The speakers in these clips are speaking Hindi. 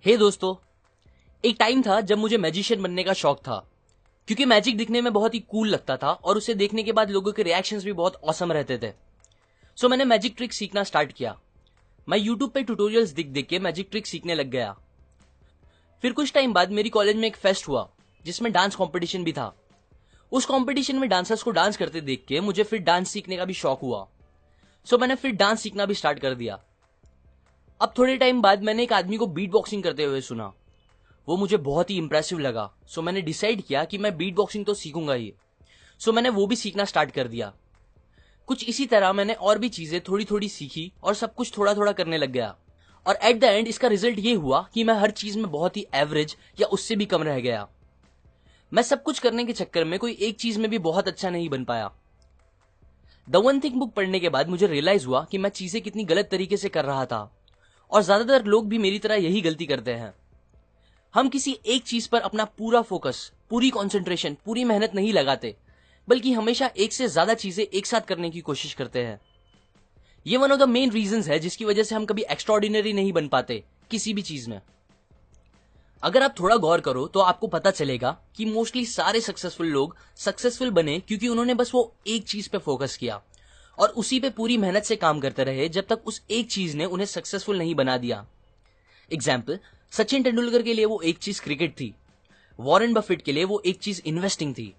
हे दोस्तों, एक टाइम था जब मुझे मैजिशियन बनने का शौक था, क्योंकि मैजिक दिखने में बहुत ही कूल लगता था और उसे देखने के बाद लोगों के रिएक्शंस भी बहुत ऑसम रहते थे। सो मैंने मैजिक ट्रिक सीखना स्टार्ट किया। मैं यूट्यूब पे ट्यूटोरियल्स देख देख के मैजिक ट्रिक सीखने लग गया। फिर कुछ टाइम बाद मेरी कॉलेज में एक फेस्ट हुआ जिसमें डांस कंपटीशन भी था। उस कंपटीशन में डांसर्स को डांस करते देख के मुझे फिर डांस सीखने का भी शौक हुआ। सो मैंने फिर डांस सीखना भी स्टार्ट कर दिया। अब थोड़े टाइम बाद मैंने एक आदमी को बीट बॉक्सिंग करते हुए सुना। वो मुझे बहुत ही इंप्रेसिव लगा। सो मैंने डिसाइड किया कि मैं बीट बॉक्सिंग तो सीखूंगा ही। सो मैंने वो भी सीखना स्टार्ट कर दिया। कुछ इसी तरह मैंने और भी चीजें थोड़ी थोड़ी सीखी और सब कुछ थोड़ा थोड़ा करने लग गया। और एट द एंड इसका रिजल्ट ये हुआ कि मैं हर चीज में बहुत ही एवरेज या उससे भी कम रह गया। मैं सब कुछ करने के चक्कर में कोई एक चीज में भी बहुत अच्छा नहीं बन पाया। द वन थिंग बुक पढ़ने के बाद मुझे रियलाइज हुआ कि मैं चीजें कितनी गलत तरीके से कर रहा था और ज्यादातर लोग भी मेरी तरह यही गलती करते हैं। हम किसी एक चीज पर अपना पूरा फोकस, पूरी कंसंट्रेशन, पूरी मेहनत नहीं लगाते, बल्कि हमेशा एक से ज्यादा चीजें एक साथ करने की कोशिश करते हैं। ये one of the main reasons है जिसकी वजह से हम कभी एक्स्ट्राऑर्डिनरी नहीं बन पाते किसी भी चीज में। अगर आप थोड़ा गौर करो तो आपको पता चलेगा कि मोस्टली सारे सक्सेसफुल लोग सक्सेसफुल बने क्योंकि उन्होंने बस वो एक चीज पे फोकस किया और उसी पे पूरी मेहनत से काम करते रहे जब तक उस एक चीज ने उन्हें सक्सेसफुल नहीं बना दिया। एग्जाम्पल, सचिन तेंदुलकर के लिए वो एक चीज क्रिकेट थी, वॉरेन बफेट के लिए वो एक चीज इन्वेस्टिंग थी,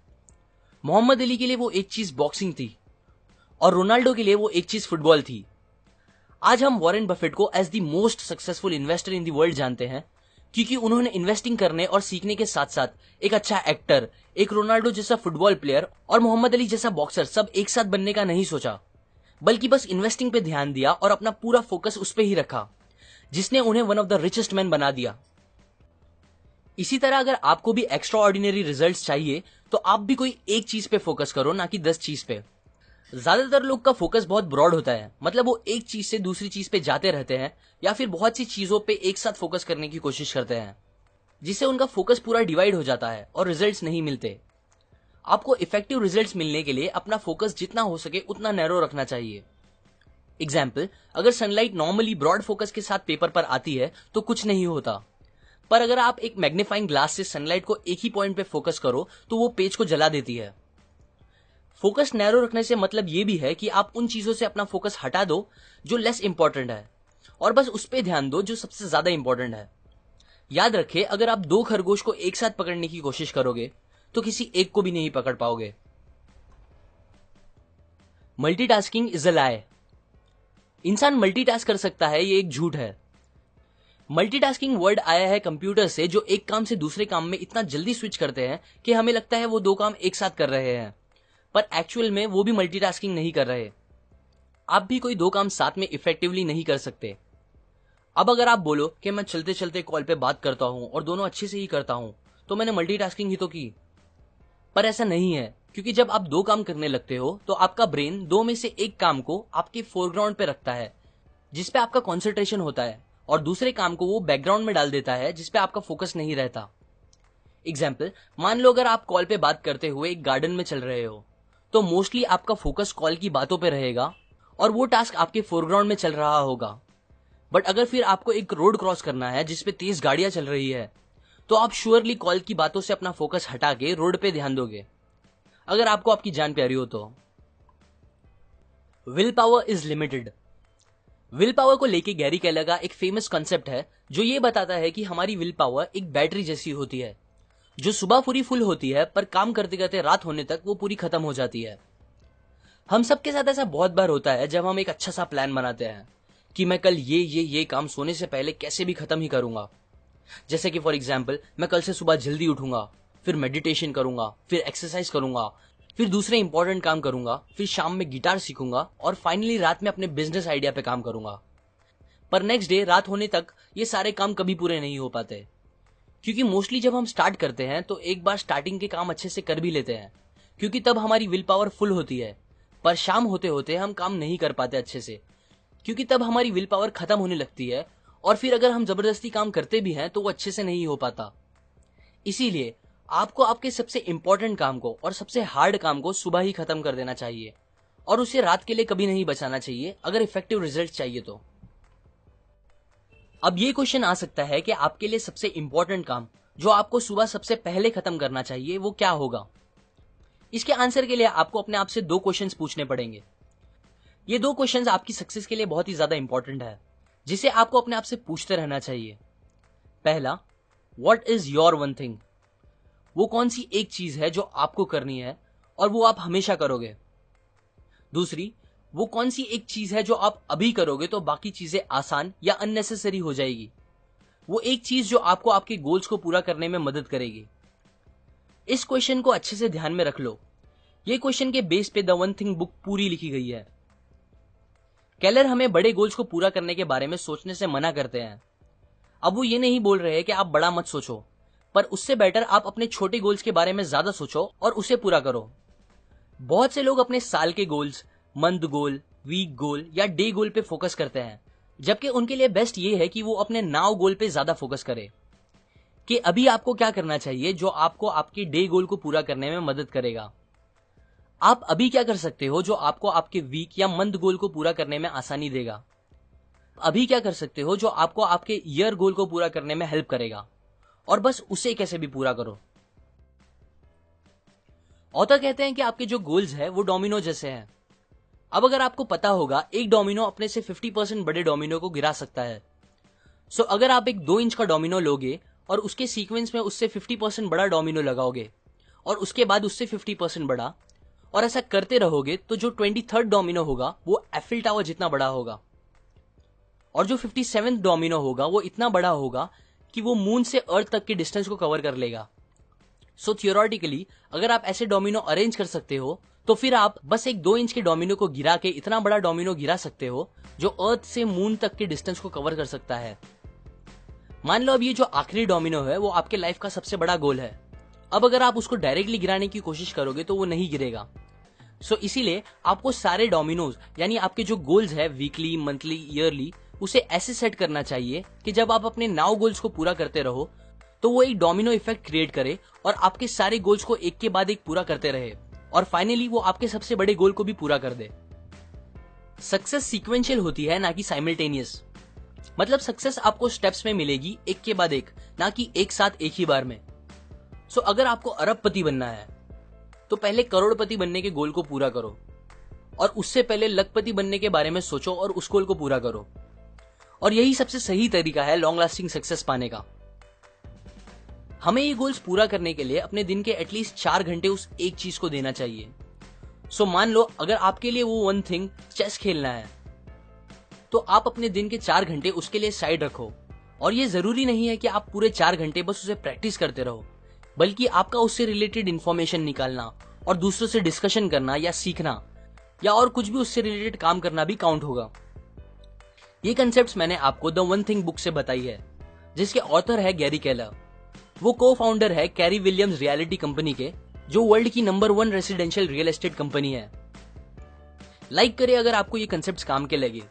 मोहम्मद अली के लिए वो एक चीज बॉक्सिंग थी और रोनाल्डो के लिए वो एक चीज फुटबॉल थी। आज हम वॉरेन बफेट को as the most successful investor in the world जानते हैं क्योंकि उन्होंने इन्वेस्टिंग करने और सीखने के साथ साथ एक अच्छा एक्टर, एक रोनाल्डो जैसा फुटबॉल प्लेयर और मोहम्मद अली जैसा बॉक्सर सब एक साथ बनने का नहीं सोचा, बल्कि बस इन्वेस्टिंग पे ध्यान दिया और अपना पूरा फोकस उस पे ही रखा, जिसने उन्हें one of the richest man बना दिया। इसी तरह अगर आपको भी एक्स्ट्रा ऑर्डिनरी रिजल्ट चाहिए तो आप भी कोई एक चीज पे फोकस करो, ना कि 10 चीज पे। ज्यादातर लोग का फोकस बहुत ब्रॉड होता है, मतलब वो एक चीज से दूसरी चीज पे जाते रहते हैं या फिर बहुत सी चीजों पे एक साथ फोकस करने की कोशिश करते हैं, जिससे उनका फोकस पूरा डिवाइड हो जाता है और रिजल्ट्स नहीं मिलते। आपको इफेक्टिव रिजल्ट्स मिलने के लिए अपना फोकस जितना हो सके उतना नैरो रखना चाहिए। एग्जाम्पल, अगर सनलाइट नॉर्मली ब्रॉड फोकस के साथ पेपर पर आती है तो कुछ नहीं होता, पर अगर आप एक मैग्नीफाइंग ग्लास से सनलाइट को एक ही पॉइंट पे फोकस करो तो वो पेज को जला देती है। फोकस नैरो रखने से मतलब ये भी है कि आप उन चीजों से अपना फोकस हटा दो जो लेस इंपॉर्टेंट है और बस उस पे ध्यान दो जो सबसे ज्यादा इंपॉर्टेंट है। याद रखें, अगर आप 2 खरगोश को एक साथ पकड़ने की कोशिश करोगे तो किसी एक को भी नहीं पकड़ पाओगे। मल्टीटास्किंग इज अ लाई। इंसान मल्टीटास्क कर सकता है, ये एक झूठ है। मल्टीटास्किंग वर्ड आया है कंप्यूटर से जो एक काम से दूसरे काम में इतना जल्दी स्विच करते हैं कि हमें लगता है वो 2 काम एक साथ कर रहे हैं, पर एक्चुअल में वो भी मल्टीटास्किंग नहीं कर रहे। आप भी कोई 2 काम साथ में इफेक्टिवली नहीं कर सकते। अब अगर आप बोलो कि मैं चलते चलते कॉल पे बात करता हूं और दोनों अच्छे से ही करता हूं, तो मैंने मल्टीटास्किंग ही तो की। पर ऐसा नहीं है, क्योंकि जब आप 2 काम करने लगते हो तो आपका ब्रेन 2 में से एक काम को आपके फोरग्राउंड पे रखता है जिसपे आपका कॉन्सेंट्रेशन होता है और दूसरे काम को वो बैकग्राउंड में डाल देता है जिसपे आपका फोकस नहीं रहता। एग्जाम्पल, मान लो अगर आप कॉल पे बात करते हुए एक गार्डन में चल रहे हो तो मोस्टली आपका फोकस कॉल की बातों पे रहेगा और वो टास्क आपके फोरग्राउंड में चल रहा होगा। बट अगर फिर आपको एक रोड क्रॉस करना है जिसपे तेज गाड़ियां चल रही है तो आप श्योरली कॉल की बातों से अपना फोकस हटा के रोड पे ध्यान दोगे, अगर आपको आपकी जान प्यारी हो तो। Will power is limited. Will power को लेके गैरी केलर का एक फेमस कॉन्सेप्ट है जो ये बताता है कि हमारी विल पावर एक बैटरी जैसी होती है जो सुबह पूरी फुल होती है, पर काम करते करते रात होने तक वो पूरी खत्म हो जाती है। हम सबके साथ ऐसा बहुत बार होता है जब हम एक अच्छा सा प्लान बनाते हैं कि मैं कल ये काम सोने से पहले कैसे भी खत्म ही करूंगा। जैसे कि फॉर एग्जाम्पल, मैं कल से सुबह जल्दी उठूंगा, फिर मेडिटेशन करूंगा, फिर एक्सरसाइज करूंगा, फिर दूसरे इंपॉर्टेंट काम करूंगा, फिर शाम में गिटार सीखूंगा और फाइनली रात में अपने बिजनेस आइडिया पे काम करूंगा। पर नेक्स्ट डे रात होने तक ये सारे काम कभी पूरे नहीं हो पाते, क्योंकि मोस्टली जब हम स्टार्ट करते हैं तो एक बार स्टार्टिंग के काम अच्छे से कर भी लेते हैं क्योंकि तब हमारी विल पावर फुल होती है, पर शाम होते होते हम काम नहीं कर पाते अच्छे से क्योंकि तब हमारी विल पावर खत्म होने लगती है और फिर अगर हम जबरदस्ती काम करते भी हैं तो वो अच्छे से नहीं हो पाता। इसीलिए आपको आपके सबसे इंपॉर्टेंट काम को और सबसे हार्ड काम को सुबह ही खत्म कर देना चाहिए और उसे रात के लिए कभी नहीं बचाना चाहिए अगर इफेक्टिव रिजल्ट चाहिए तो। अब ये क्वेश्चन आ सकता है कि आपके लिए सबसे इंपॉर्टेंट काम जो आपको सुबह सबसे पहले खत्म करना चाहिए वो क्या होगा। इसके आंसर के लिए आपको अपने आप से 2 क्वेश्चंस पूछने पड़ेंगे। ये 2 क्वेश्चंस आपकी सक्सेस के लिए बहुत ही ज्यादा इंपॉर्टेंट है, जिसे आपको अपने आप से पूछते रहना चाहिए। पहला, what is your one thing? वो कौन सी एक चीज है जो आपको करनी है और वो आप हमेशा करोगे। दूसरी, वो कौन सी एक चीज है जो आप अभी करोगे तो बाकी चीजें आसान या अननेसेसरी हो जाएगी। वो एक चीज जो आपको आपके गोल्स को पूरा करने में मदद करेगी। इस क्वेश्चन को अच्छे से ध्यान में रख लो। ये क्वेश्चन के बेस पे द वन थिंग बुक पूरी लिखी गई है। केलर हमें बड़े गोल्स को पूरा करने के बारे में सोचने से मना करते हैं। अब वो ये नहीं बोल रहे कि आप बड़ा मत सोचो, पर उससे बेटर आप अपने छोटे गोल्स के बारे में ज्यादा सोचो और उसे पूरा करो। बहुत से लोग अपने साल के गोल्स, मंथ गोल, वीक गोल या डे गोल पे फोकस करते हैं, जबकि उनके लिए बेस्ट ये है कि वो अपने नाउ गोल पे ज्यादा फोकस करे कि अभी आपको क्या करना चाहिए जो आपको आपके डे गोल को पूरा करने में मदद करेगा। आप अभी क्या कर सकते हो जो आपको आपके वीक या मंथ गोल को पूरा करने में आसानी देगा। अभी क्या कर सकते हो जो आपको आपके ईयर गोल को पूरा करने में हेल्प करेगा, और बस उसे कैसे भी पूरा करो। ऑथर कहते हैं कि आपके जो गोल्स है वो डोमिनो जैसे हैं। अब अगर आपको पता होगा एक डोमिनो अपने से 50% बड़े डोमिनो को गिरा सकता है। सो अगर आप एक 2 इंच का डोमिनो लोगे और उसके सीक्वेंस में उससे 50% बड़ा डोमिनो लगाओगे और उसके बाद उससे 50% बड़ा, और ऐसा करते रहोगे तो जो 23rd डोमिनो होगा वो एफिल टावर जितना बड़ा होगा, और जो 57th डोमिनो होगा वो इतना बड़ा होगा कि वो मून से अर्थ तक के डिस्टेंस को कवर कर लेगा। सो थियोरेटिकली अगर आप ऐसे डोमिनो अरेंज कर सकते हो तो फिर आप बस एक 2 इंच के डोमिनो को गिरा के इतना बड़ा डोमिनो गिरा सकते हो जो अर्थ से मून तक के डिस्टेंस को कवर कर सकता है। मान लो अब ये जो आखिरी डोमिनो है वो आपके लाइफ का सबसे बड़ा गोल है। अब अगर आप उसको डायरेक्टली गिराने की कोशिश करोगे तो वो नहीं गिरेगा। सो इसीलिए आपको सारे डोमिनोज यानी आपके जो गोल्स है वीकली, मंथली, ईयरली, उसे ऐसे सेट करना चाहिए कि जब आप अपने नाउ गोल्स को पूरा करते रहो तो वो एक डोमिनो इफेक्ट क्रिएट करे और आपके सारे गोल्स को एक के बाद एक पूरा करते रहे, और फाइनली वो आपके सबसे बड़े गोल को भी पूरा कर दे। सक्सेस सीक्वेंशियल होती है, ना कि साइमल्टेनियस। मतलब सक्सेस आपको स्टेप्स में मिलेगी एक के बाद एक, ना कि एक साथ एक ही बार में। सो अगर आपको अरबपति बनना है तो पहले करोड़पति बनने के गोल को पूरा करो, और उससे पहले लखपति बनने के बारे में सोचो और उस गोल को पूरा करो। और यही सबसे सही तरीका है लॉन्ग लास्टिंग सक्सेस पाने का। हमें ये गोल्स पूरा करने के लिए अपने दिन के एटलीस्ट 4 घंटे उस एक चीज को देना चाहिए। सो मान लो अगर आपके लिए वो वन थिंग चेस खेलना है तो आप अपने दिन के 4 घंटे उसके लिए साइड रखो। और ये जरूरी नहीं है कि आप पूरे 4 घंटे बस उसे प्रैक्टिस करते रहो, बल्कि आपका उससे रिलेटेड इंफॉर्मेशन निकालना और दूसरों से डिस्कशन करना या सीखना या और कुछ भी उससे रिलेटेड काम करना भी काउंट होगा। ये कंसेप्ट्स मैंने आपको द वन थिंग बुक से बताई है, जिसके ऑथर है गैरी केलर। वो को फाउंडर है कैरी विलियम्स रियलिटी कंपनी के, जो वर्ल्ड की number 1 residential real estate company है। लाइक करें अगर आपको ये कंसेप्ट्स काम के लगे,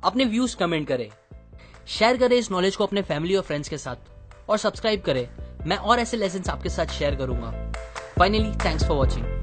अपने व्यूज कमेंट करें, शेयर करें इस नॉलेज को अपने फैमिली और फ्रेंड्स के साथ, और सब्सक्राइब करें। मैं और ऐसे लेसन्स आपके साथ शेयर करूंगा। Finally, thanks for watching.